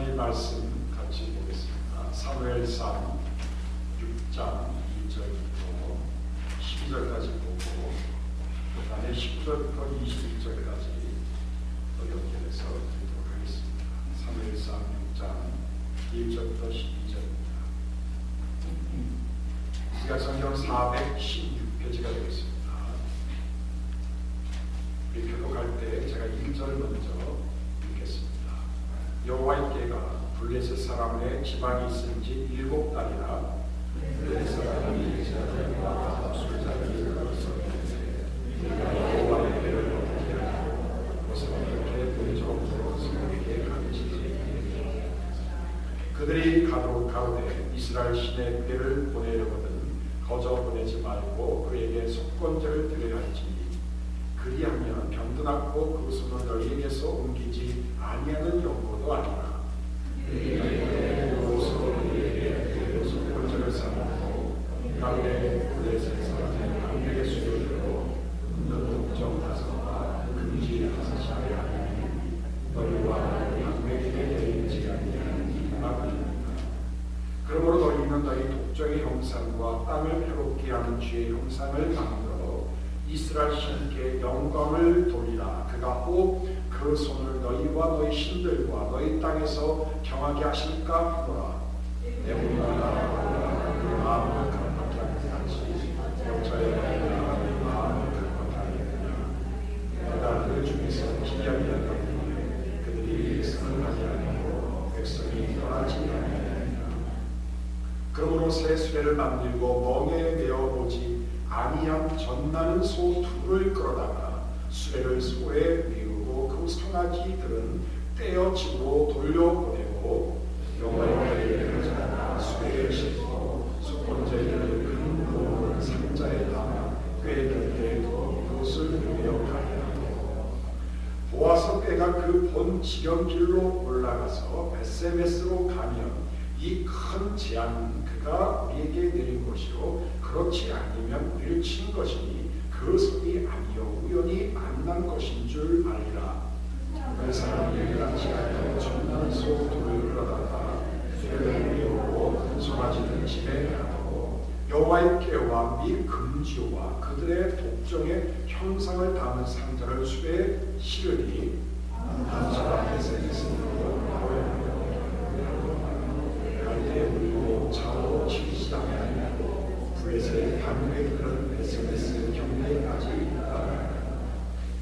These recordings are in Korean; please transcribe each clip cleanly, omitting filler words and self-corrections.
하나님의 말씀 같이 보겠습니다. 사무엘상 6장 2절부터 12절까지 보고 그 다음에 19절부터 21절까지 또 연결해서 드리도록 하겠습니다. 사무엘상 6장 1절부터 12절입니다. 우리가 성경 416페이지가 되겠습니다. 우리 교독할 때 제가 1절 먼저 읽겠습니다. 여호와께가 블레셋 사람의 지방이 있은 지 7달이나 블레셋 사람이 이스라엘과 술자리를 걸었었는데 우리가 여호와의 배를 어떻게 하고 무슨 어떻게 본적으로 서로에게 가르치지. 그들이 가로되 이스라엘 신의 배를 보내려거든 거저 보내지 말고 그에게 속건제를 드려야 할지 그리하면 병드났고 그 손을 너희에게서 옮기지 아니하는 연고도 아니라 그리고 속건제를 삼고 가운데 블레셋 사람의 강력의 수요대로 독점 다섯과 금지 다섯이 하니 너희와 강력에게 내리지 아니하는 막으리라. 그러므로 너희는 너희 독점의 형상과 땅을 해롭게 하는 죄의 형상을 만들어 이스라엘 신께 영광을 돌리라. 그가 꼭 그 손을 너희와 너희 신들과 너희 땅에서 경하게 하실까 하노라. 내 문화가 그 마음을 강팍하게 하지 여자의 마음을 강팍하게 하느냐. 내가 그 중에서 기약이 하였더니 그들이 승하지 아니하고 백성이 떠나지 아니하느냐. 그러므로 새 수레를 만들고 멍에 메어보지 아니한 전나는 소 둘을 끌어다가 수레를 소에 메우고 그 송아지들은 떼어 집으로 돌려보내고 여호와의 배를 잡아 수레에 싣고 속건제를 큰 고운 상자에 담아 꽤 넓게 두어 그것을 메어가게 하고 보아서 때가 그 본 지경길로 올라가서 베세메스로 가면 이 큰 재앙은 그가 우리에게 내린 것이요 그렇지 않으면 우리를 친 것이니 그 손이 아니요 우연히 만난 것인 줄 알리라. 그 사람이 일어나지 않고 전나는 소 둘을 끌어다가 수레를 메우고 송아지는 집에 가고 여호와의 궤와 및 금지와 그들의 독종의 형상을 담은 상자를 수레에 실으니 남자가 베세메스로 갈대에 울고 차로 치시당해 아니하고 블레셋의 방패에 그런 베세메스 경계까지 있다.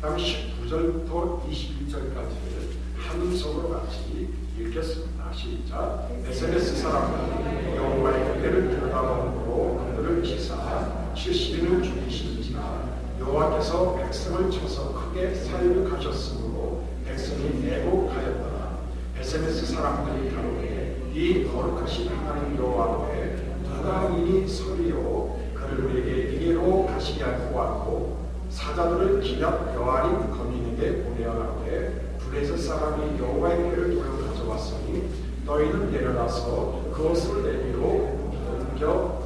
다음 19절부터 21절까지를 함성으로 같이 읽겠습니다. 시작. 베세메스 사람들이 여호와의 궤를 들여다보므로 그들을 치사 70인을 죽이시니라. 여호와께서 백성을 쳐서 크게 사육하셨으므로 백성이 애곡하였더라. 베세메스 사람들이 가로되 이 거룩하신 하나님 여호와께 누가 이니 서리요 그를 우리에게 이게로 가시게 하고 왔고 사자들을 기랍 여아림 거민에게 보내어 가로되 블레셋 사람이 여호와의 궤를 돌려 가져왔으니 너희는 내려가서 그것을 내리로 옮겨.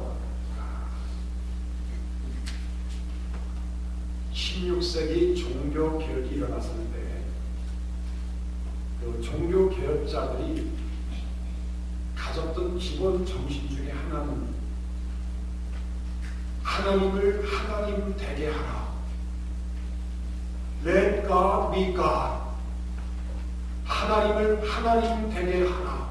16세기 종교 개혁이 일어났을 때 그 종교 개혁자들이 가졌던 기본 정신 중에 하나는 하나님을 하나님 되게 하라. Let God be God. 하나님을 하나님 되게 하라.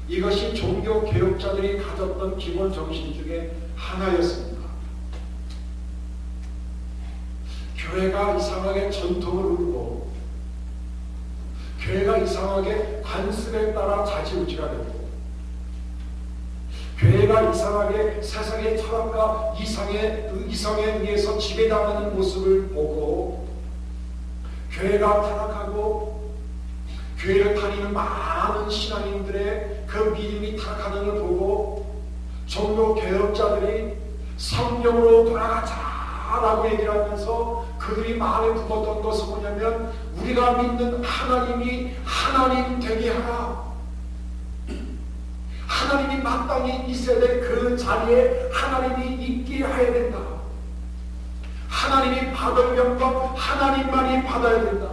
이것이 종교 개혁자들이 가졌던 기본 정신 중에 하나였습니다. 교회가 이상하게 전통을 우르고 교회가 이상하게 관습에 따라 좌지우지가 되고 교회가 이상하게 세상의 철학과 이성에 의해서 지배당하는 모습을 보고 교회가 타락하고 교회를 다니는 많은 신앙인들의 그 믿음이 타락하는 걸 보고 종교 개혁자들이 성경으로 돌아가자라고 얘기를 하면서 그들이 마음에 품었던 것은 뭐냐면 우리가 믿는 하나님이 하나님 되게 하라. 하나님이 마땅히 있어야 될 그 자리에 하나님이 있게 해야 된다. 하나님이 받을 영광 하나님만이 받아야 된다.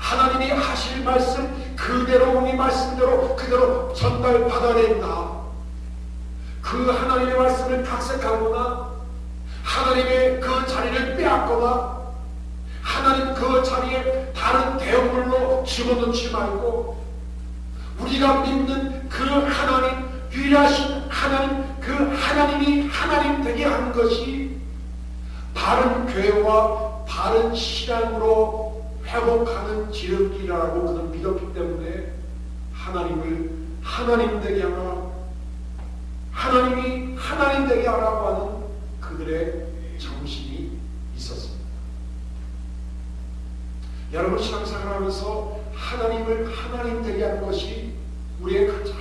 하나님이 하실 말씀 그대로 우리 말씀대로 그대로 전달받아야 된다. 그 하나님의 말씀을 각색하거나 하나님의 그 자리를 빼앗거나 하나님 그 자리에 다른 대형물로 집어넣지 말고 우리가 믿는 그 하나님, 위대하신 하나님, 그 하나님이 하나님 되게 하는 것이 바른 교회와 바른 신앙으로 회복하는 지름길이라고 그는 믿었기 때문에 하나님을 하나님 되게 하라, 하나님이 하나님 되게 하라고 하는 그들의 정신이 있었습니다. 여러분, 신앙생활하면서 하나님을 하나님 되게 하는 것이 우리의 가장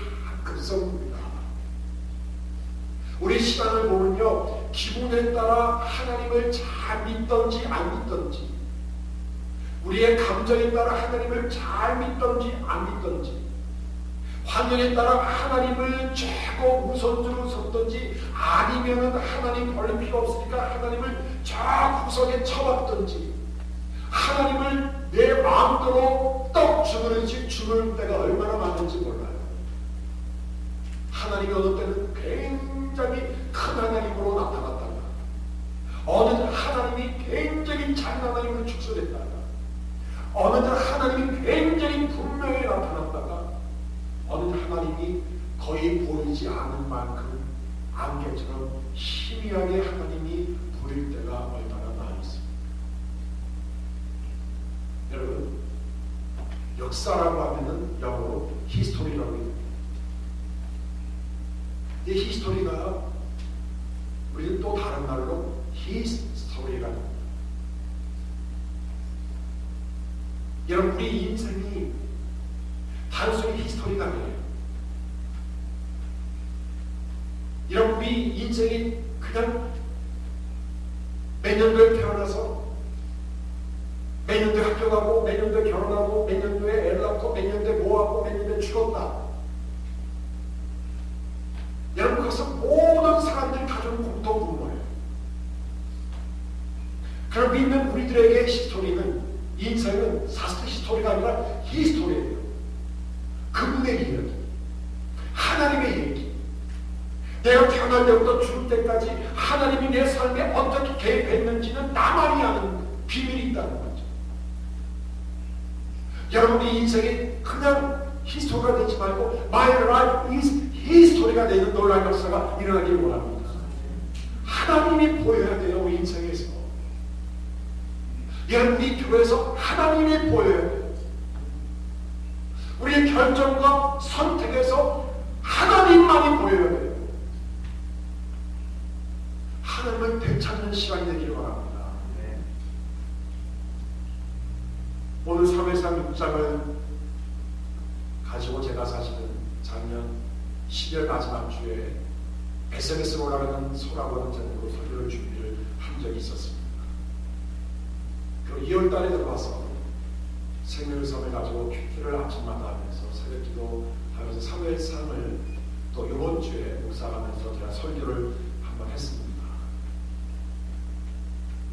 큰 성공입니다. 우리 신앙을 보면요, 기분에 따라 하나님을 잘 믿던지 안 믿던지, 우리의 감정에 따라 하나님을 잘 믿던지 안 믿던지, 환경에 따라 하나님을 최고 우선주로 섰던지, 아니면은 하나님 별로 필요 없으니까 하나님을 저 구석에 쳐봤던지, 하나님을 내 마음대로 떡 주무는지 주물 때가 얼마나 많은지 몰라요. 하나님이 어느 때는 굉장히 큰 하나님으로 나타났다가, 어느 날 하나님이 굉장히 작은 하나님으로 축소됐다가, 어느 날 하나님이 굉장히 분명히 나타났다가, 어느 날 하나님이 거의 보이지 않는 만큼 안개처럼 희미하게 하나님이 보일 때가 얼마나 많이 있습니다. 여러분, 역사라고 하면은 영어로 히스토리라고 합니다. 이 히스토리가 우리는 또 다른 말로 히스토리라고 합니다. 여러분, 우리 인생이 단순히 히스토리가 아니에요. 여러분, 우리 인생이 그냥 몇 년도에 태어나서 몇 년도에 학교 가고 몇 년도에 결혼하고 몇 년도에 애 낳고 몇 년도에 뭐하고 몇 년도에 죽었다. 여러분, 그것은 모든 사람들이 가지는 공통분모예요. 그럼 믿는 우리들에게 히스토리는, 인생은 사실 히스토리가 아니라 히스토리예요. 그분의 이야기, 하나님의 얘기, 내가 태어날 때부터 죽을 때까지 하나님이 내 삶에 어떻게 개입했는지는 나만이 아는 비밀이 있다는 거죠. 여러분의 인생이 그냥 히스토리가 되지 말고 My life is 히스토리가 되는 놀라운 역사가 일어나길 원합니다. 하나님이 보여야 돼요. 우리 인생에서. 여러분이 교회에서 하나님이 보여야 돼요. 우리의 결정과 선택에서 하나님만이 보여야 돼요. 하나님을 되찾는 시간이 되기를 바랍니다. 네. 오늘 3회상 6장을 가지고 제가 사실은 작년 12월 마지막 주에 SNS로 올라가는 소라고는 제목으로 설교를 준비를 한 적이 있었습니다. 그리고 2월 달에 들어와서 생명성을 가지고 큐티를 아침마다 하면서 새벽기도 하면서 3회상을 또 이번 주에 묵상하면서 제가 설교를 한번 했습니다.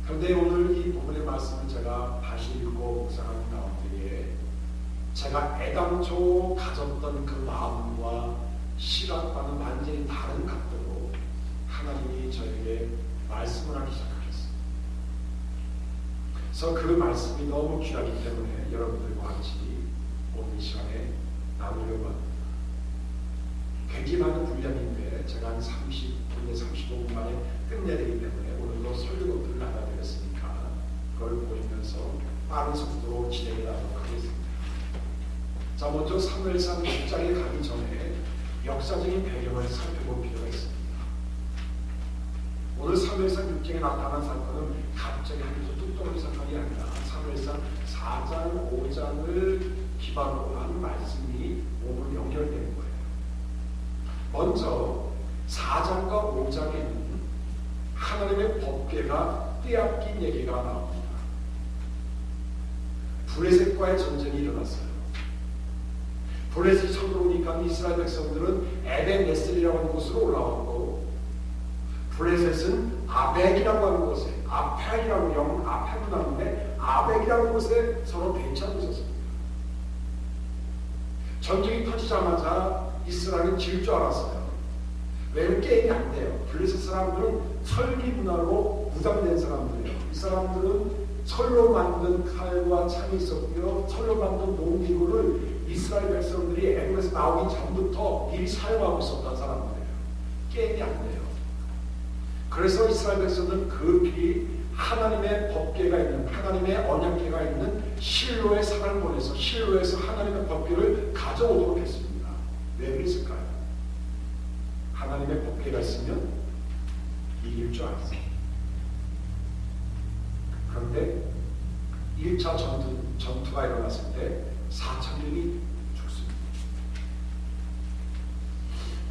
그런데 오늘 이 부분의 말씀을 제가 다시 읽고 묵상하는 가운데에 제가 애당초 가졌던 그 마음과 시각과는 완전히 다른 각도로 하나님이 저에게 말씀을 하기 시작하셨습니다. 그래서 그 말씀이 너무 귀하기 때문에 여러분들과 같이 오늘 시간에 나누려고 합니다. 굉장히 많은 분량인데 제가 한 30분에 35분 만에 끝내야 되기 때문에 오늘도 설교를 나가야 되겠으니까 그걸 보시면서 빠른 속도로 진행해 나가도록 하겠습니다. 자, 먼저 사무엘상 6장에 가기 전에 역사적인 배경을 살펴볼 필요가 있습니다. 오늘 사무엘상 6장에 나타난 사건은 갑자기 하면서 뚝 떨어진 사건이 아니라 사무엘상 4장, 5장을 기반으로 한 말씀이 오늘 연결되는 거예요. 먼저 4장과 5장에는 하나님의 법궤가 빼앗긴 얘기가 나옵니다. 블레셋과의 전쟁이 일어났어요. 블레셋이 쳐들어오니까 이스라엘 백성들은 에벤에셀이라고 하는 곳으로 올라왔고, 블레셋은 아벡이라고 하는 곳에, 아펠이라고 영문 아펠로 나오는데 아벡이라는 곳에 서로 대치하고 있었습니다. 전쟁이 터지자마자 이스라엘은 질 줄 알았어요. 왜냐면 게임이 안 돼요. 블레셋 사람들은 철기 문화로 무장된 사람들이에요. 이 사람들은 철로 만든 칼과 창이 있었고요. 철로 만든 농기구를 이스라엘 백성들이 애굽에서 나오기 전부터 미리 사용하고 있었던 사람들이에요. 게임이 안 돼요. 그래서 이스라엘 백성들은 급히 하나님의 법궤가 있는, 하나님의 언약궤가 있는 실로의 산을 보내서 실로에서 하나님의 법궤를 가져오도록 했습니다. 왜 그랬을까요? 하나님의 법궤가 있으면 이길 줄 알았어요. 그런데 1차 전투가 일어났을 때 4,000명이 죽습니다.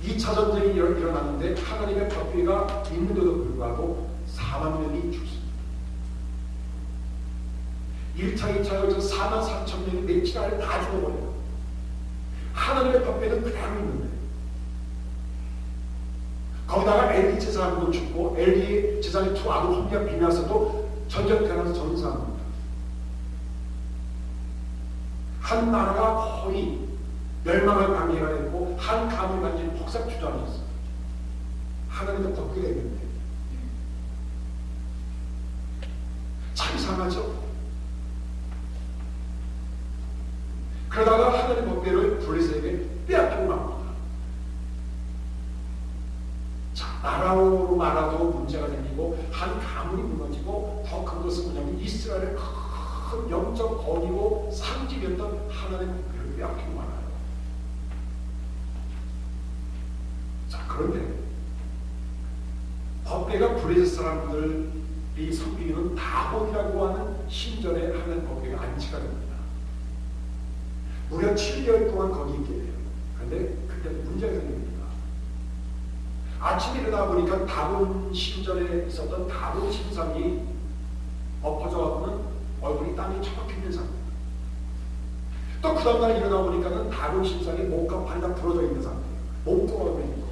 2차 전쟁이 일어났는데 하나님의 법궤가 있는데도 불구하고 4만 명이 죽습니다. 1차, 2차 여기서 4만 4천 명이 며칠 안에 다 죽어버려요. 하나님의 법궤는 그대로 있는데 거기다가 엘리 제사장도 죽고 엘리 제사장의 두 아들 홈리와 비나서도 전쟁터에서 전사합니다. 한 나라가 거의 멸망할 관계가 됐고 한 가문이 완전히 폭삭 주저앉았어요. 하나님의 법궤가 있는데 참 이상하죠? 그러다가 하나님의 법궤를 블레셋에게 빼앗기고 맙니다. 자, 나라로 말아도 문제가 생기고 한 가문이 무너지고 더 큰 것은 뭐냐면 이스라엘의 큰 영적 권위고 상징이었던 하나님의 법궤를 빼앗기고 말아요. 자, 그런데 법궤가 블레셋 사람들이 섬기는 다곤이라고 하는 신전에 하나님의 법궤가 안치가 됩니다. 무려 7개월 동안 거기 있게 돼요. 그런데 그때 문제가 생깁니다. 아침에 일어나 보니까 다곤 신전에 있었던 다곤 신상이 엎어져가고는 얼굴이 땀이 처박혀 있는 상태. 또 그 다음날 일어나 보니까는 다곤 신상이 몸과 발이 다 부러져 있는 상태예요. 몸뚱아리가 있고.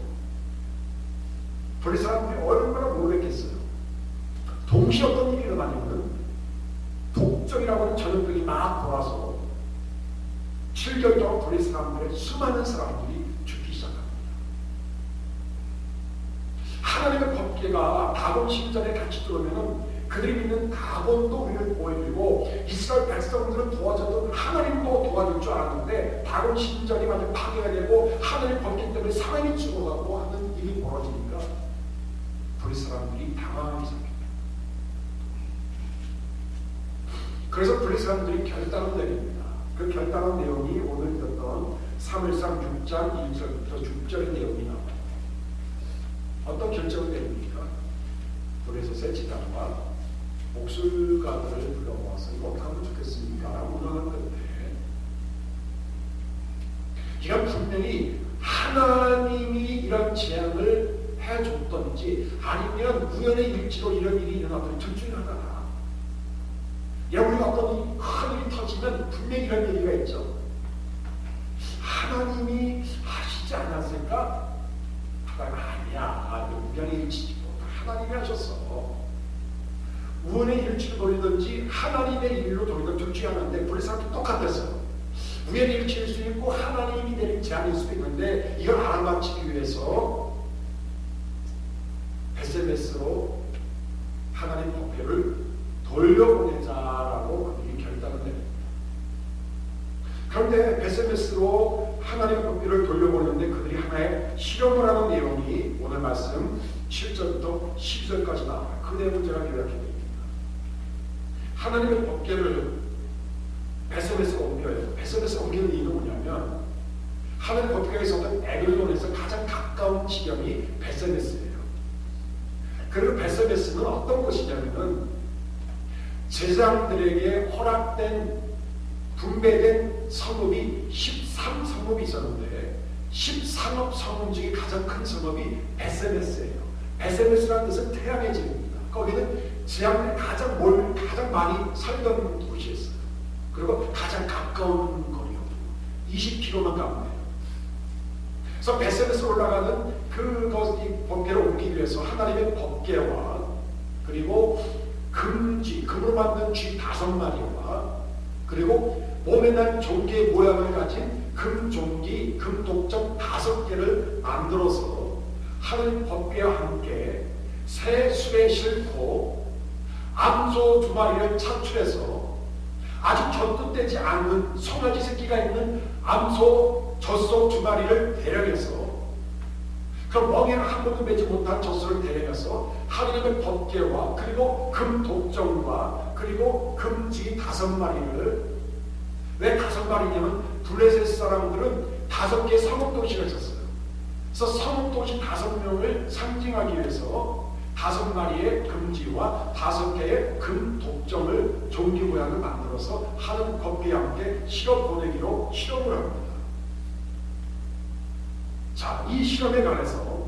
블레셋 사람들이 얼마나 놀랬겠어요. 동시에 어떤 일이 일어나냐면 독점이라고 하는 전염병이 막 돌아서 7개월 동안 블레셋 사람들의 수많은 사람들이 죽기 시작합니다. 하나님의 법궤가 다곤 신전에 같이 들어오면 그들이 믿는 다곤도 우리를 보여주고 이스라엘 백성들은 도와줬던 하나님도 도와줄 줄 알았는데 다곤 신전이 완전 파괴가 되고 하나님의 법궤 때문에 사람이 죽어가고 하는 일이 벌어지니까 블레셋 사람들이 당황하기 시작합니다. 그래서 블레셋 사람들이 결단을 내립니다. 그 결단한 내용이 오늘 읽었던 사무엘상 6장 1절부터 6절의 내용이 나와요. 어떤 결정을 내립니까? 블레셋의 지단과 목술가들을 불러모아서 이거 어떻게 하면 좋겠습니까? 운영한 건데 이건 분명히 하나님이 이런 제안을 해줬던지 아니면 우연의 일치로 이런 일이 일어났던 둘 중에 하나다. 우리가 어떤 큰 일이 터지면 분명히 이런 얘기가 있죠. 하나님이 하시지 않았을까? 하나님 아니야. 우연의 일치지. 하나님이 하셨어. 우연의 일치로 돌리든지 하나님의 일로 돌리든 둘 중에 하나인데 블레셋도 똑같았어요. 우연의 일치일 수 있고 하나님이 내린 제안일 수도 있는데 이걸 알아맞히기 위해서 SMS로 하나님 법궤를 돌려보내자라고 그들이 결단을 냅니다. 그런데 SMS로 하나님의 법궤를 돌려보내는데 그들이 하나의 실험을 하는 내용이 오늘 말씀 7절부터 12절까지 나와요. 그 내용을 제가 요약해 드립니다. 하나님의 법궤를 SMS로 옮겨요. SMS로 옮기는 이유는 뭐냐면 하나님의 법궤가 있었던 에글론에서 가장 가까운 지경이 베세메스예요. 그리고 베세메스는 어떤 곳이냐면은 제사장들에게 허락된 분배된 성읍이 13성읍이 있었는데 13업 성읍 중에 가장 큰 성읍이 베세메스예요. 베세메스라는 뜻은 태양의 집입니다. 거기는 제사장들이 가장 많이 살던 곳이었어요. 그리고 가장 가까운 거리였고 20km만 가면 돼요. 그래서 베세메스로 올라가는 그것이 법궤를 옮기기 위해서 하나님의 법궤와 그리고 금으로 만든 쥐 5마리와 그리고 몸에 난 종기의 모양을 가진 금종기, 금독점 5개를 만들어서 하늘 법궤와 함께 새 술에 싣고 암소 2마리를 차출해서 아직 젖도 떼지 않는 송아지 새끼가 있는 암소 젖소 2마리를 데려가서 그 멍에를 한 번도 매지 못한 젖소를 데려가서 하나님의 법궤와 그리고 금독점과 그리고 금지 5마리를, 왜 5마리냐면 블레셋 사람들은 5개의 성읍도시를 쳤어요. 그래서 성읍도시 5명을 상징하기 위해서 5마리의 금지와 5개의 금독점을 종기 모양을 만들어서 하는 법궤와 함께 실어 보내기로 실험을 합니다. 자, 이 실험에 관해서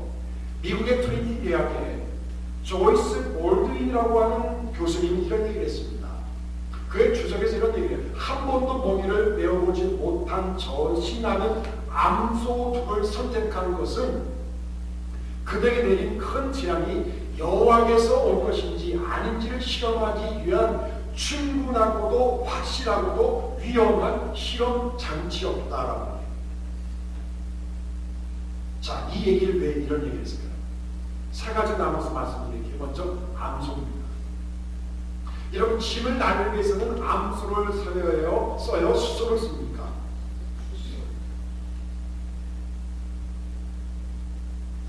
미국의 트리니티 대학의 조이스 볼드윈이라고 하는 교수님이 이런 얘기를 했습니다. 그의 주석에서 이런 얘기를 해요. 한 번도 멍에를 메어보지 못한 전신하는 암소둑을 선택한 것은 그들에게 내린 큰 재앙이 여호와께서 올 것인지 아닌지를 실험하기 위한 충분하고도 확실하고도 위험한 실험 장치였다라고 해요. 자, 이 얘기를 왜 이런 얘기를 했을까요? 3가지 나눠서 말씀드릴게요. 먼저 암소입니다. 여러분, 짐을 나르기 위해서는 암소를 써요? 수소를 씁니까?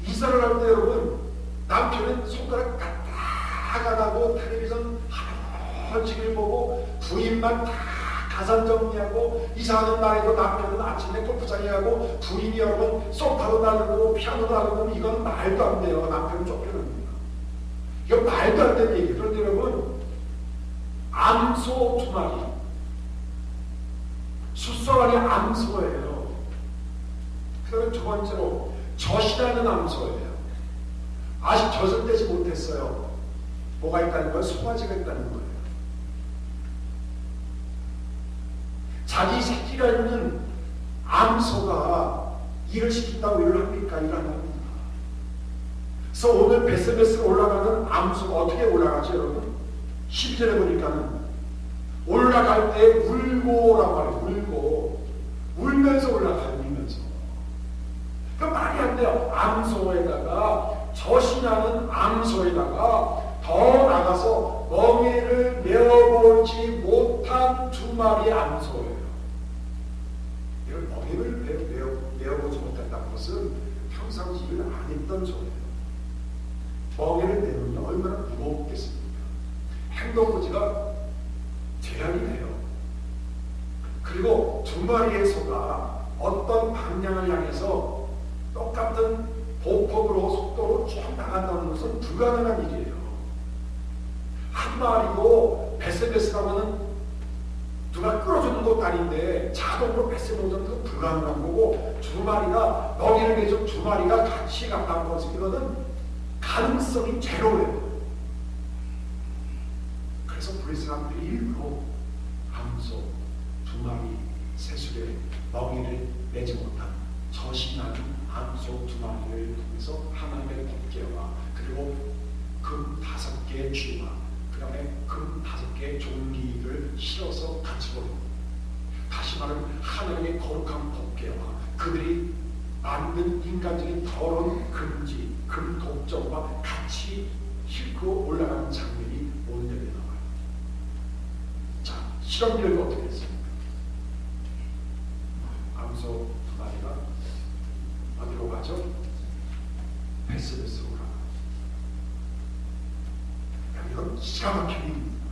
이사를 할 때 여러분, 남편은 손가락 가다가고 텔레비전 하루지길 보고 부인만 다 가산 정리하고 이사하는 날에도 남편은 아침에 골프장에 가고 부인이 여러분 소파도 나르고 피아노도 나르고 이건 말도 안 돼요. 남편은 쫓겨납니다. 이건 말도 안 되는 얘기예요. 그런데 여러분, 암소 2마리, 숫소가 아니라 암소예요. 그 다음에 2번째로 젖이라는 암소예요. 아직 젖을 떼지 못했어요. 뭐가 있다는 거예요? 송아지가 있다는 거예요. 자기 새끼가 있는 암소가 일을 시킨다고 일을 합니까? 일을 안 합니다. 그래서 오늘 베스베스로 올라가는 암소가 어떻게 올라가죠, 여러분? 12절에 보니까는 올라갈 때 울고라고 말해요. 울면서 올라가요. 울면서. 그러니까 말이 안 돼요. 암소에다가 젖이 나는 암소에다가 더 나가서 멍에를 메어보지 못한 2마리의 암소예요. 이런 멍에를 메어보지 못했다는 것은 평상시 일을 안 했던 소예요. 멍에를 메우면 얼마나 무겁겠습니까? 행동부지가 재앙이 돼요. 그리고 2마리의 소가 어떤 방향을 향해서 똑같은 보폭으로 속도로 쭉 나간다는 것은 불가능한 일이에요. 한 마리도 베스베스라고는 누가 끌어주는 것도 아닌데 자동으로 베스베스는 건 불가능한 거고 2마리가 멍에를 내줘 2마리가 같이 갔다는 것은 이거는 가능성이 제로예요. 그래서 브리스 사람들이 일부러 암소 2마리 새술에 멍에를 내지 못한 젖이 나는 암소 2마리를 통해서 하나님의 법궤와 그리고 금 5개의 쥐와 그 다음에 금 5개의 종기를 실어서 같이 보는, 다시 말하면 하나님의 거룩한 법궤와 그들이 만든 인간적인 더러운 금지, 금독점과 같이 싣고 올라가는 장면이 오늘 여기에 나와요. 자, 실험 결과 어떻게 됐습니까? 암소 2마리가 어디로 가죠? 베스베스로 가요. 이건 기가 막힌 일입니다.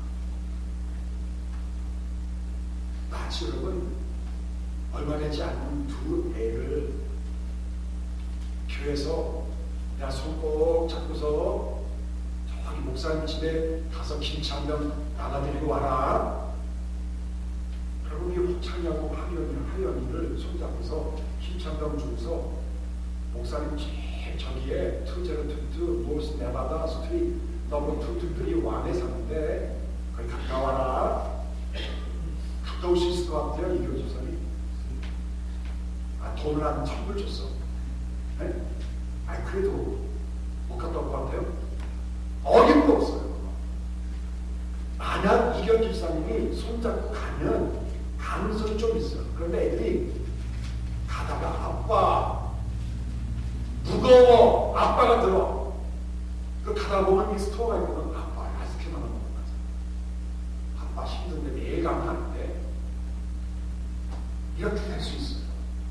마치 여러분, 얼마 되지 않은 2 애를 교회에서 내가 손 꼭 잡고서 저기 목사님 집에 가서 김치 한 병 나눠드리고 와라. 그리고 이 호창이하고 하연이를 손잡고서 김치 한 병 주고서 목사님 제일 저기에 2022 노스 네바다 스트리트 넘버 223 사는데 거기 갔다 와라. 갔다 올 수 있을 것 같아요, 이 교주선이. 돈을 한 1,000불 줬어. 네? 그래도 못 갔다 올 것 같아요? 어림도 없어요. 만약 이경 집사님이 손잡고 가면 가능성이 좀 있어요. 그런데 애들이 가다가 아빠 무거워, 아빠가 들어. 그 가다 보면 이 스토어가 있거든. 아빠 아이스크림 하나 먹는 거죠. 아빠 힘든데 매일 가면 안 돼. 이렇게 될 수 있어요.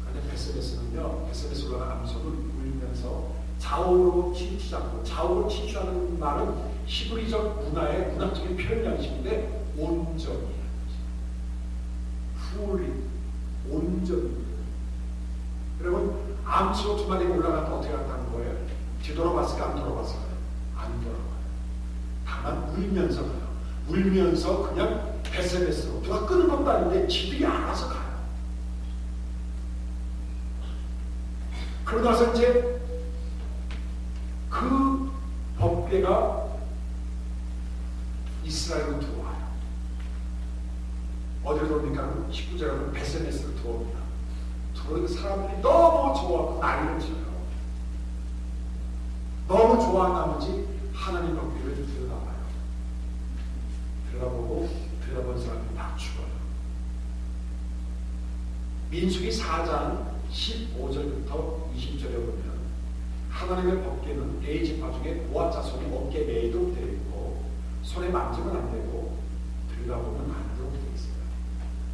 그런데 베스베스는요, 베스베스 올라간 암소를 울면서 좌우로 치우치지 않고, 좌우로 치우치하는 말은 히브리적 문화의 문학적인 표현 양식인데 온전히 fully 온전히. 여러분 암소 두 마리가 올라가면 어떻게 한다는 거예요? 뒤돌아봤을까 안 돌아봤을까요? 안 돌아봐요. 다만 울면서 가요. 울면서 그냥 베스베스로 누가 끄는 것도 아닌데 지들이 알아서 가요. 그러고 나서 이제 그 법궤가 이스라엘로 들어와요. 어디로 들어옵니까? 19절에는 베스메스로 들어옵니다. 들어오는 사람들이 너무 좋아하고 난리를 쳐요. 너무 좋아한 나머지 하나님 법궤를 들여다봐요. 들여다보고 들여다본 사람이 다 죽어요. 민수기 4장 15절부터 20절에 보면 하나님의 법궤는 레위 지파 중에 고아 자손이 어깨에 매도록 되어 있고 손에 만지면 안 되고 들여다보면 안 되도록 되어 있어요.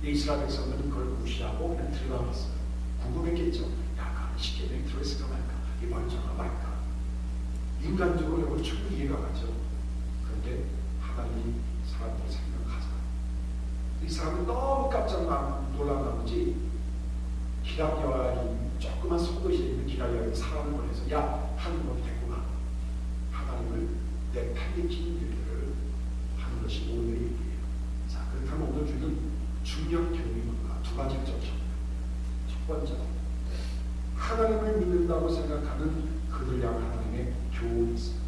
이스라엘 백성들은 그걸 무시하고 그냥 들여다봤어요. 궁금했겠죠. 야, 가면 쉽게 여기 들어있을까 말까? 이 멀쩡하 말까? 인간적으로 여러분 충분히 이해가 가죠. 그런데 하나님이 사람들을 생각하자. 이 사람은 너무 깜짝 놀란 나머지 기랍 여인이 조그만 속도시에 있는 기랍 여인이 사람을 보내서 야, 하는 것 됐구나. 하나님을 내 팔리킨 일들을 하는 것이 오늘의 일이에요. 자, 그렇다면 오늘 주는 중요한 교훈이 뭔가? 두 가지를 쫓아옵니다. 첫 번째는 하나님을 믿는다고 생각하는 그들 향한 하나님의 교훈이 있습니다.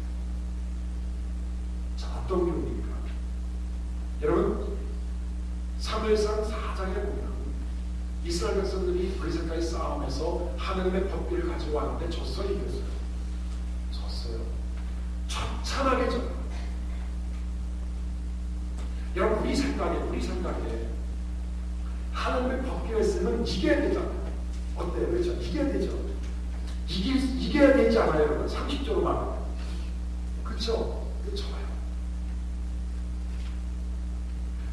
자, 어떤 교훈입니까? 여러분 사무엘상 4장에 보면 이스라엘 백성들이 그리스도와의 싸움에서 하나님의 법궤를 가져왔는데 졌어요, 이겼어요? 졌어요. 처참하게 졌어요. 여러분 우리 생각에 하나님의 법궤가 있으면 이겨야 되잖아요. 어때요? 그렇죠? 이겨야 되죠. 이겨야 되지 않아요, 여러분? 상식적으로 말하면. 그렇죠? 좋아요.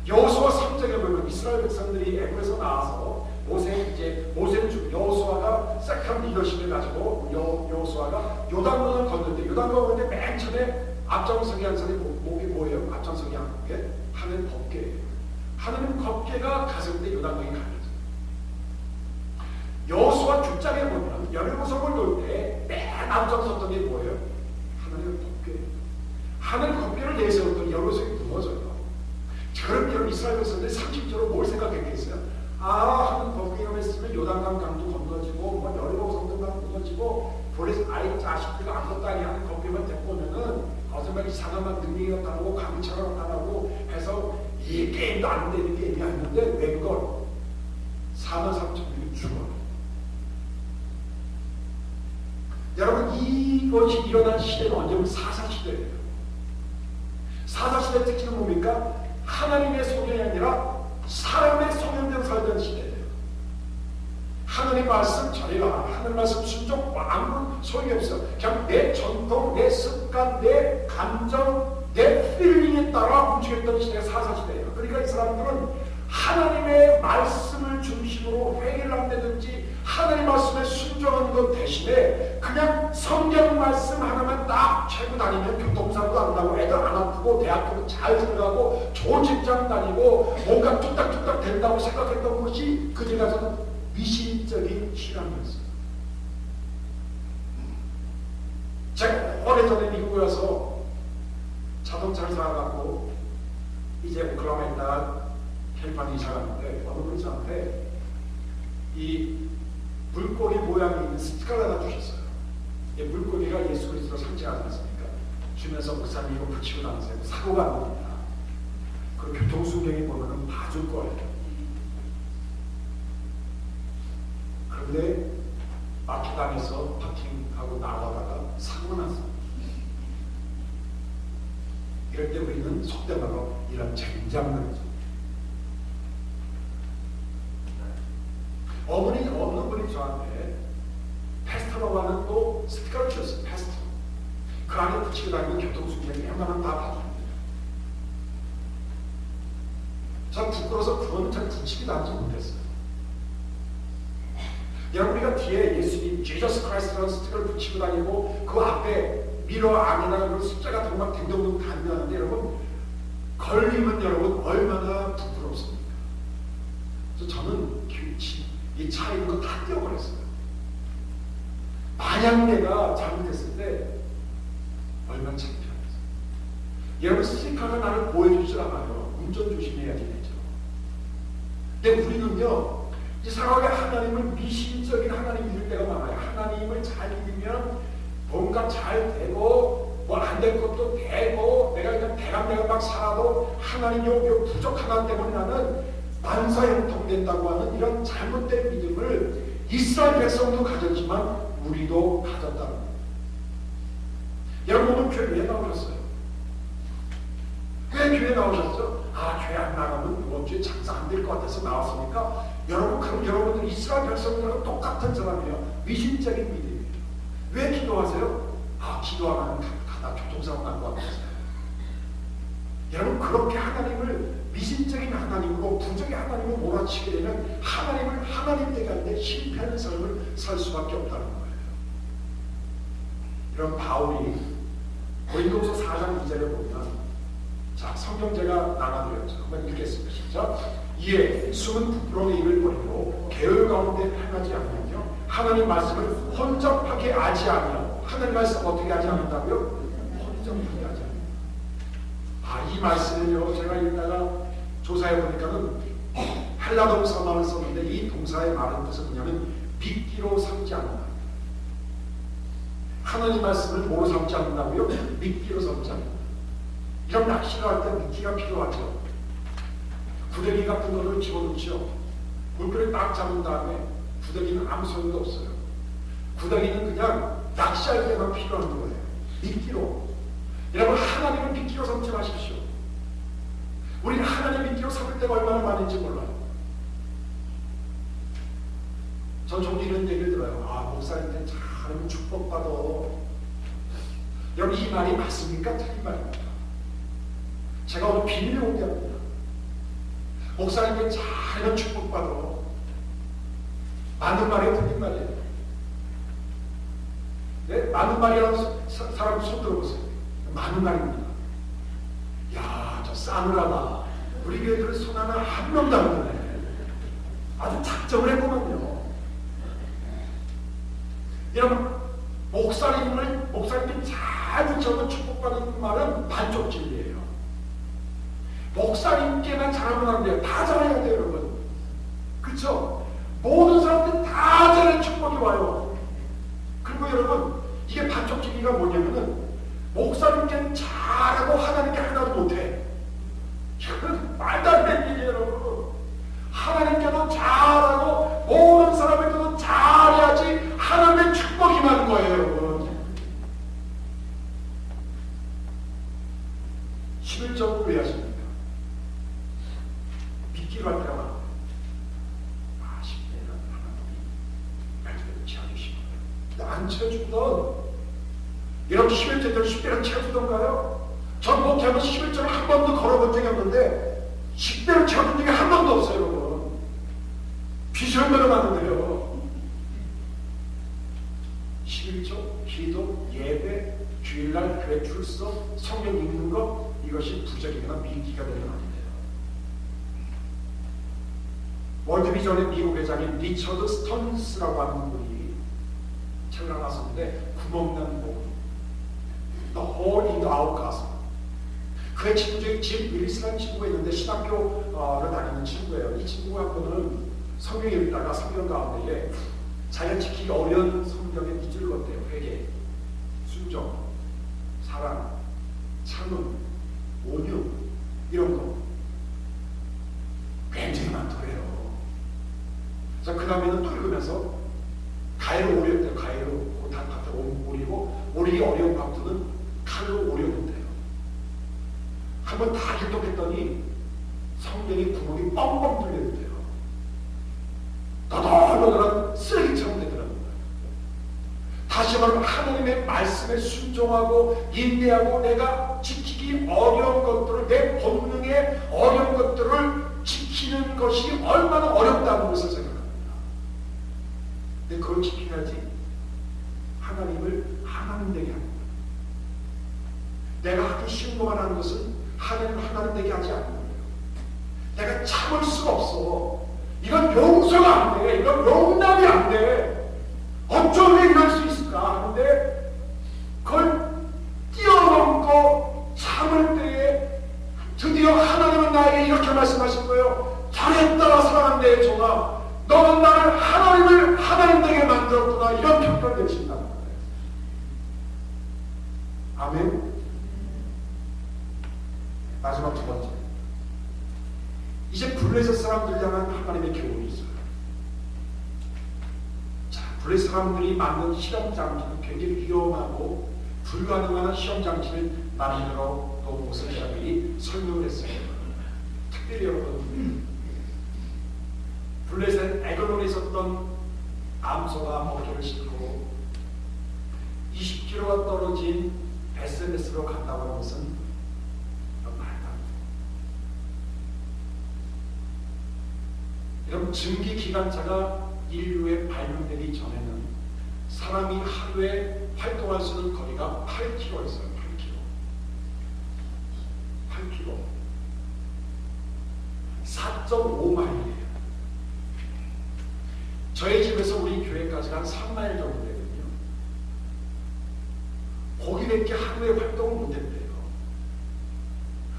여호수아 3장에 보면 이스라엘 백성들이 애굽에서 나와서 모세는 죽고 여호수아가 세컨 리더십을 가지고 여호수아가 요단강을 건너는데 요단강을 건너는데 맨 처음에 앞장서기 한 사람이 목이 뭐예요? 앞장서기 한 게 하나님 법궤예요. 하나님 법궤가 갔을 때 요단강이 갈려져요. 여호수아 9장에 보면 여리고성을 놓을 때 맨 앞장섰던 게 뭐예요? 하나님의 법궤. 하나님 법궤를 내세웠더니 여리고성이 무너져요. 그럼 여러분 이스라엘 백성들이 상식적으로 뭘 생각했겠어요? 하나님 법궤가 있으면 요단강 강도 건너지고 여리고성도 무너지고 도레스 아이 자식들이 아무것도 아니 하는 법궤만 데리고 오면은 거짓말 이상한 능력이 나타나고 강철이 나타나고 해서 이 게임도 안 되는 게임이 아닌데 왜 그걸 4만 3천명이 죽어요. 여러분 이것이 일어난 시대는 언제면 사사시대예요. 사사시대의 특징은 뭡니까? 하나님의 소견이 아니라 사람의 소견대로 살던 시대예요. 하나님 말씀 전해라. 하나님 말씀 순종 아무 소용이 없어. 그냥 내 전통, 내 습관, 내 감정, 내 필링에 따라 움직였던 시대가 사사시대예요. 그러니까 이 사람들은 하나님의 말씀을 중심으로 회개를 한다든지 하나님 말씀에 순종하는 것 대신에 그냥 성경 말씀 하나만 딱 채고 다니면 교통사고도 안 나고 애들 안 아프고 대학교도 잘 들어가고 좋은 직장 다니고 뭔가 뚝딱뚝딱 된다고 생각했던 것이 그들 가서는 미신적인 신앙이었어요. 제가 오래전에 미국에 와서 자동차를 사갖고 이제 오클라호마에 있다가 캘리포니아 이사 갔는데 어느 분이 저한테 이 물고기 모양이 있는 스티커를 하나 주셨어요. 이 물고기가 예수 그리스도를 상징하지 않습니까? 주면서 목사님 이거 붙이고 나세요. 사고가 안 납니다. 그리고 교통순경에 보면은 봐줄 거예요. 그런데 마켓당에서 파킹하고 나가다가 사고가 났어요. 이럴 때 우리는 속된 말로 이런 쟁장들이죠. 어느 분이 저한테 패스터라고 하는 또 스티커를 주셨어요. 패스터. 그 안에 붙이고 다니는 교통수칙이 웬만하면 다 봐줍니다. 전 부끄러워서 그거는 잘 붙이기 나지 못했어요. 여러분, 우리가 뒤에 예수님, Jesus Christ라는 스티커를 붙이고 다니고 그 앞에 미러 안이나 그 숫자 같은 거 막 댕댕댕 다니는데 여러분, 걸리면 여러분 얼마나 부끄럽습니까? 그래서 저는 이 차에 있는 거 다 떼어버렸어요. 만약 내가 잘못했을 때 얼마나 창피하겠어요. 여러분, 스티커가 나를 보여주질 않아요. 운전 조심해야지 되죠. 근데 우리는요, 이상하게 하나님을 미신적인 하나님 믿을 때가 많아요. 하나님을 잘 믿으면 뭔가 잘 되고 뭐 안 될 것도 되고 내가 그냥 대강대강 막 살아도 하나님 요 부족 하나 때문에 나는 만사형통된다고 하는 이런 잘못된 믿음을 이스라엘 백성도 가졌지만 우리도 가졌다는 거예요. 여러분, 오늘 교회 왜 나오셨어요? 왜 교회 나오셨죠? 교회 안 나가면 이번 주에 장사 안 될 것 같아서 나왔으니까 여러분, 그럼 여러분들 이스라엘 백성들하고 똑같은 사람이에요. 미신적인 믿음이에요. 왜 기도하세요? 기도하면 가다 교통사고 날 것 같아서. 여러분, 그렇게 하나님을 미신적인 하나님으로 부정의 하나님으로 몰아치게 되면 하나님을 하나님 되게 하는데 실패하는 삶을 살 수밖에 없다는 거예요. 이런 바울이 고린도서 4장 2절에 보면, 자, 성경 제가 나눠드렸죠. 한번 읽겠습니다. 시작. 이에 숨은 부끄러운 입을 버리고 게으 가운데 행하지 않으며 하나님 말씀을 혼잡하게 하지 않으며. 하나님 말씀 어떻게 하지 않는다고요? 혼잡하게 하지 않는다. 이 말씀을요, 제가 읽다가 조사해 보니까는 헬라 동사만을 썼는데 이 동사의 말은 뜻은 뭐냐면 믿기로 삼지 않는다. 하나님 말씀을 뭐로 삼지 않는다고요? 믿기로 삼지 않는다. 이런 낚시를 할 때 믿기가 필요하죠. 구더기 같은 거를 집어넣죠. 물고기를 딱 잡은 다음에 구더기는 아무 소용도 없어요. 구더기는 그냥 낚시할 때만 필요한 거예요. 믿기로. 여러분, 하나님을 믿기로 삼지 마십시오. 우리는 하나님 믿기로 삼을 때가 얼마나 많은지 몰라요. 전 종종 이런 얘기를 들어요. 목사님한테 잘하면 축복받아. 여러분, 이 말이 맞습니까? 틀린 말입니까? 제가 오늘 비밀을 공개합니다. 목사님께 잘하면 축복받아. 맞는 말이에요? 틀린 말이에요? 네? 맞는 말이라는 사람 손 들어보세요. 맞는 말입니다. 야, 저 싸늘하다. 우리 교회들은 손 하나 한 명도 안 드네. 아주 작정을 했구만요. 여러분, 목사님께 잘 붙여서 축복받는 말은 반쪽 진리예요. 목사님께만 잘하면 안 돼요. 다 잘해야 돼요, 여러분. 그렇죠? 모든 사람들 다 잘하는 축복이 와요. 그리고 여러분, 이게 반쪽 진리가 뭐냐면은 목사님께는 잘하고 하나님께 하나도 못해. 이건 말도 안 되는 얘기예요, 여러분. 하나님께도 잘하고 모든 사람에게도 잘해야지 하나님의 축복이 임하는 거예요, 여러분. 11절을 왜 하십니까? 믿기로 할 때가 많아요. 10대는 하나님이 말씀을 채워주시는 거예요. 안 채워주던 이렇게 11절대로 10대를 채워주던가요? 전 목회하면 11절을 한 번도 걸어본 적이 없는데 10대를 채워준 적이 한 번도 없어요, 여러분. 비전대로 맞는데요. 11조, 기도, 예배, 주일날 교회 출석, 성경 읽는 것, 이것이 부적이거나 미기가 되는 아닌데요. 월드비전의 미국 회장인 리처드 스턴스라고 하는 분이 책을 하나 썼는데 구멍난 복음, The Hole in the Our Gospel. 그의 친구 중에 짐 윌리스라는 친구가 있는데 신학교를 다니는 친구예요. 이 친구가 한 번은 성경 읽다가 성경 가운데에 자기가 지키기 어려운 성경의 밑줄을 걷대요. 회개, 순종, 사랑, 참음, 온유, 이런 거 굉장히 많더래요. 그래서 그 다음에는 또 읽으면서 가해로 오렸대요. 가해로 밭을 오리고 오리기 어려운 밥들은 칼로 오렸는데요. 한번 다 교독했더니 성경이 구멍이 뻥뻥 뚫려있대요. 너덜너덜한 쓰레기처럼 되더라고요. 다시 말하면 하나님의 말씀에 순종하고 인내하고 내가 지키기 어려운 것들을, 내 본능의 어려운 것들을 지키는 것이 얼마나 어렵다는 것을 생각합니다. 근데 그걸 지켜야지 하나님을 하나님 되게 합니다. 내가 하기 쉬운 것만 하는 것은 하나님을 하나님 되게 하지 않는 거예요. 내가 참을 수가 없어. 이건 용서가 안 돼. 이건 용납이 안 돼. 어쩜 왜 이럴 수 있을까 하는데 그걸 뛰어넘고 참을 때에 드디어 하나님은 나에게 이렇게 말씀하신 거예요. 잘했다 사랑한 내 종아, 너는 나를 하나님을 하나님 되게 만들었구나. 이런 평가를 내리신다는 거예요. 아멘. 마지막 두 번째, 이제 블레셋 사람들 향한 하나님의 교훈이 있어요. 자, 블레셋 사람들이 만든 실험 장치는 굉장히 위험하고 불가능한 실험 장치를 만들어 놓은 것을 여러분이 설명을 했어요. 특별히 여러분, 블레셋 에글론에 있었던 암소가 먹이를 싣고 20km가 떨어진 SNS로 간다고 하는 것은 여러분, 증기기관차가 인류에 발명되기 전에는 사람이 하루에 활동할 수 있는 거리가 8km였어요. 8km. 4.5마일이에요. 저희 집에서 우리 교회까지가 한 3마일 정도 되거든요. 거기밖에 하루에 활동을 못했대요.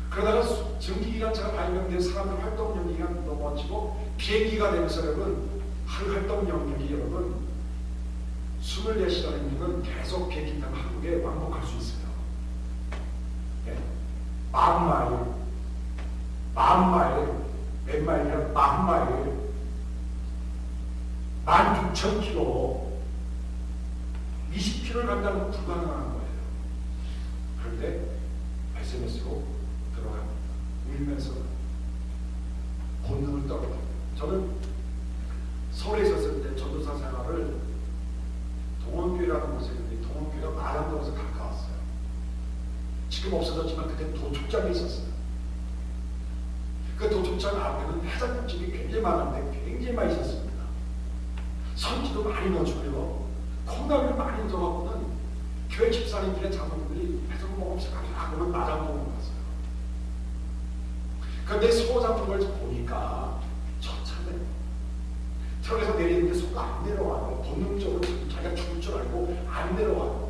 그러다가 증기기관차가 발명된 사람들 활동 영역이 넘어지고 비행기가 되면서 여러분, 하루 활동 영역이 여러분 24시간이면 계속 비행기 타고 한국에 왕복할 수 있어요. 네. 10,000마일, 몇 마일이야? 10,000마일, 16,000km, 20km를 간다는 건 불가능한 거예요. 그런데 SNS로 들어갑니다. 울면서 본능을 떨어요. 저는 서울에 있었을 때 전도사 생활을 동원교회라는 곳에 있는데, 동원교회가 마산동에서 가까웠어요. 지금 없어졌지만 그때 도축장이 있었어요. 그 도축장 앞에는 해장국집이 굉장히 많은데 굉장히 많이 있었습니다. 선지도 많이 넣어주고요, 콩나물을 많이 넣어갖고는 교회 집사님들의 장로들이 해장국 먹으면서 가면 마산동으로 갔어요. 그런데 소장인 걸 보니까 처참해. 트럭에서 내리는데 소가 안 내려와요. 본능적으로 자기가 죽을 줄 알고 안 내려와요.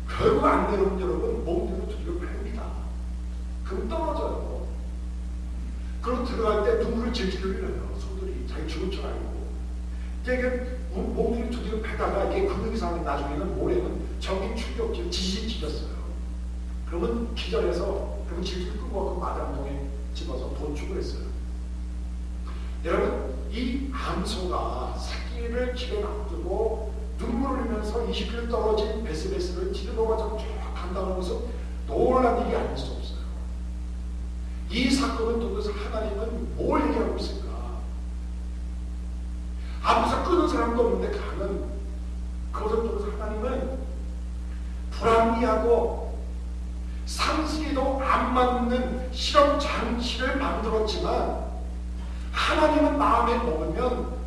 결국 안 내려오면 여러분 몸대로 두드려 팹니다. 그럼 떨어져요. 그리고 들어갈 때 눈물을 질질 흘려요. 소들이 자기 죽을 줄 알고. 이게 몸대로 두드려 패다가 이게 근육이 상해. 나중에는 모레는 전기 충격기로 지지직 찢었어요. 그러면 기절해서 그리고 질질 끄고 마담동에 집어서 도축을 했어요. 여러분, 이 암소가 새끼를 집에 놔두고 눈물을 흘리면서 20km 떨어진 베스베스를 지르고가지고 쭉 간다는 것은 놀란 일이 아닐 수 없어요. 이 사건을 통해서 하나님은 뭘 얘기하고 있을까? 암소 끄는 사람도 없는데 가는 그것을 통해서 하나님은 불합리하고 상식에도 안 맞는 실험 장치를 만들었지만, 하나님은 마음에 먹으면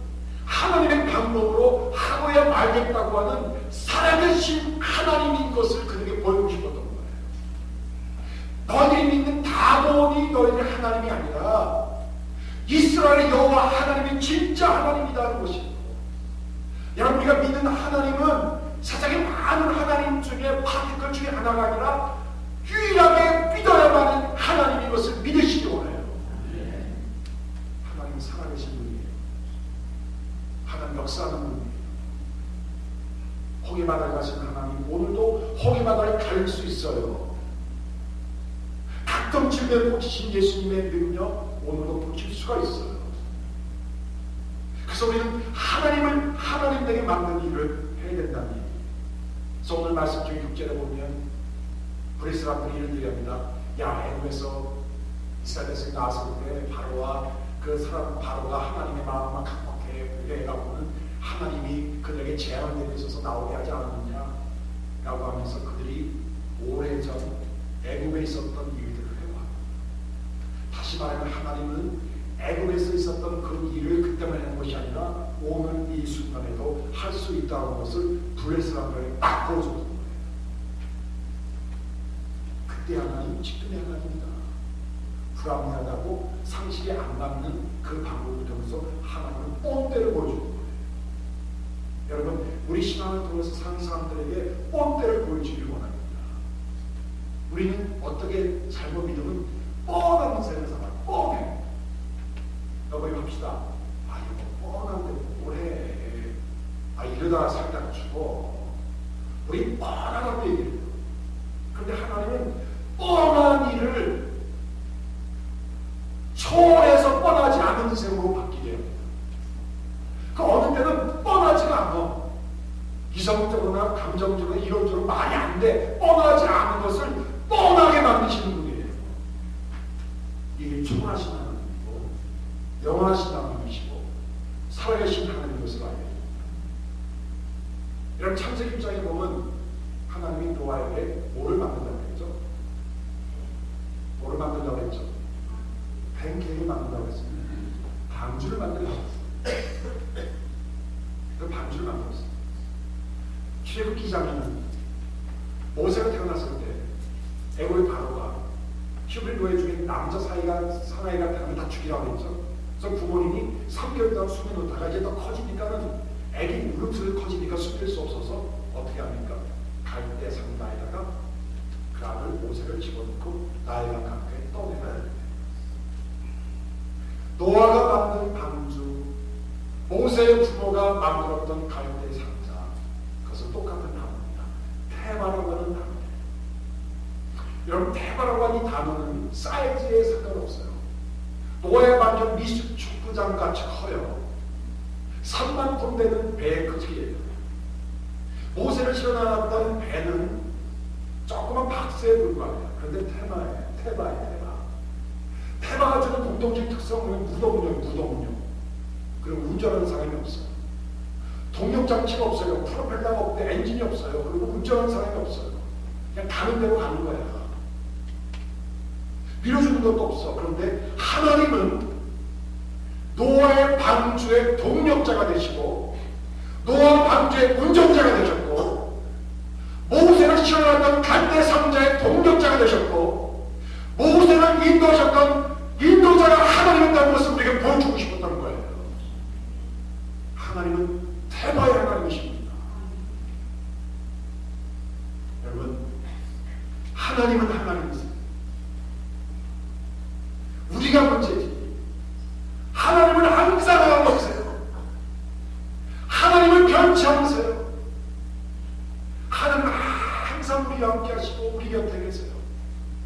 하나님의 방법으로 하고야 말겠다고 하는 살아계신 하나님인 것을 그들에게 보이고 싶었던 거예요. 너희들이 믿는 다곤이 너희들의 하나님이 아니라 이스라엘의 여호와 하나님이 진짜 하나님이라는 것이고, 여러분, 우리가 믿는 하나님은 세상에 많은 하나님 중에 파티클 중에 하나가 아니라 유일하게 믿어야만 하는 하나님인 것을 믿으시기 원해요. 하나님은 살아계신 분이에요. 하나님 역사하는 분이에요. 호기바다에 가시는 하나님, 오늘도 호기바다를 갈 수 있어요. 각종 질병에 꽂히신 예수님의 능력, 오늘도 붙일 수가 있어요. 그래서 우리는 하나님을 하나님 되게 만드는 일을 해야 된다는 얘기예요. 그래서 오늘 말씀 중에 6절에 보면 브레스 사람들이 이런 얘기합니다. 야, 애굽에서 이스라엘 백성이 나왔을 때 바로와 그 사람 바로가 하나님의 마음만 각박해 해갖고는 하나님이 그들에게 재앙을 내리셔서 나오게 하지 않았느냐라고 하면서 그들이 오래전 애굽에 있었던 일들을 해와. 다시 말하면 하나님은 애굽에서 있었던 그 일을 그때만 하는 것이 아니라 오늘 이 순간에도 할 수 있다는 것을 블레스라는 딱 보여줬던 거예요. 그때 하나님, 지금의 하나님이다. 불합리하다고 상식에 안 맞는 그 방법을 통해서 하나님은 뻔때를 보여주는 거예요. 여러분, 우리 신앙을 통해서 사는 사람들에게 뻔때를 보여주길 원합니다. 우리는 어떻게 잘못 믿으면 뻔한 인생을 살아요. 뻔해. 여러분 합시다. 아, 이거 뻔한데 뭘 해. 아, 이러다가 살다가 죽어. 우리 뻔하다고 얘기해요. 그런데 하나님은 뻔한 일을 초월해서 뻔하지 않은 인생으로 바뀌게 합니다. 그 어느 때는 뻔하지가 않아. 이성적으로나 감정적으로 이론적으로 말이 안 돼. 뻔하지 않은 것을 뻔하게 만드시는 분이에요. 이게 초월하신 하나님이고 영원하신 하나님이시고 살아계신 하나님인 것을 알게 됩니다. 이런 창세기 1장에 보면 하나님이 노아에게 뭐를 만든다고 했죠? 뭐를 만든다고 했죠? 팬케이크를 만든다고 했습니다. 방주를 만들라고 했어요. 그 방주를 만들었어요. 출애굽기 2장에는 모세가 태어났을 때 애굽의 바로가 히브리 노예 중에 남자 사나이가 태어나면 다 죽이라고 했죠. 그래서 부모님이 3개월 동안 숨겨놓다가 이제 더 커지니까는 애기 울음소리 커지니까 숨길 수 없어서 어떻게 합니까? 갈대 상자에다가 그 아들 모세를 집어넣고 나일강 강가에 떠내려야 됩니다. 노아가 만든 방주, 모세의 부모가 만들었던 갈대 상자, 그것은 똑같은 단어입니다. 테마라고 하는 단어예요. 여러분, 테마라고 하는 이 단어는 사이즈에 상관없어요. 노아의 방주는 미식 축구장 같이 커요. 3만 톤 되는 배의 크기예요. 모세를 실어나갔던 배는 조그만 박스에 불과해요. 그런데 테마예요. 테마가 주는 공통적인 특성은 무동운용. 그리고 운전하는 사람이 없어요. 동력장치가 없어요. 프로펠러가 없고 엔진이 없어요. 그리고 운전하는 사람이 없어요. 그냥 가는 대로 가는 거야. 밀어주는 것도 없어. 그런데 하나님은 노아의 방주의 동력자가 되시고 노아 방주의 운전자가 되셨고 모세를 실어나갔던 갈대 상자의 동력자가 되셨고 모세를 인도하셨던 인도자가 하나님이었다는 것을 우리에게 보여주고 싶었던 거예요. 하나님은 테마의 하나님이십니다. 여러분, 하나님은 하나님이세요. 우리가 문제지. 하나님은 항상 하고 계세요. 하나님은 변치 않으세요. 하나님은 항상 우리와 함께 하시고 우리 곁에 계세요.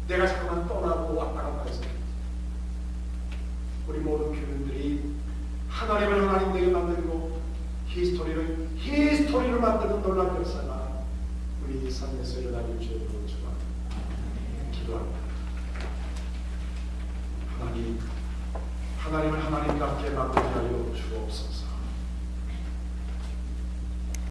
내가 잠깐만 떠나고 왔다 갔다 해서 우리 모든 교인들이 하나님을 하나님 되게 만들고 히스토리를 만드는 놀라운 역사가 우리 삶에서 일어나길 주의 이름으로 기도합니다. 하나님을 하나님답게 만들게 하여 주옵소서.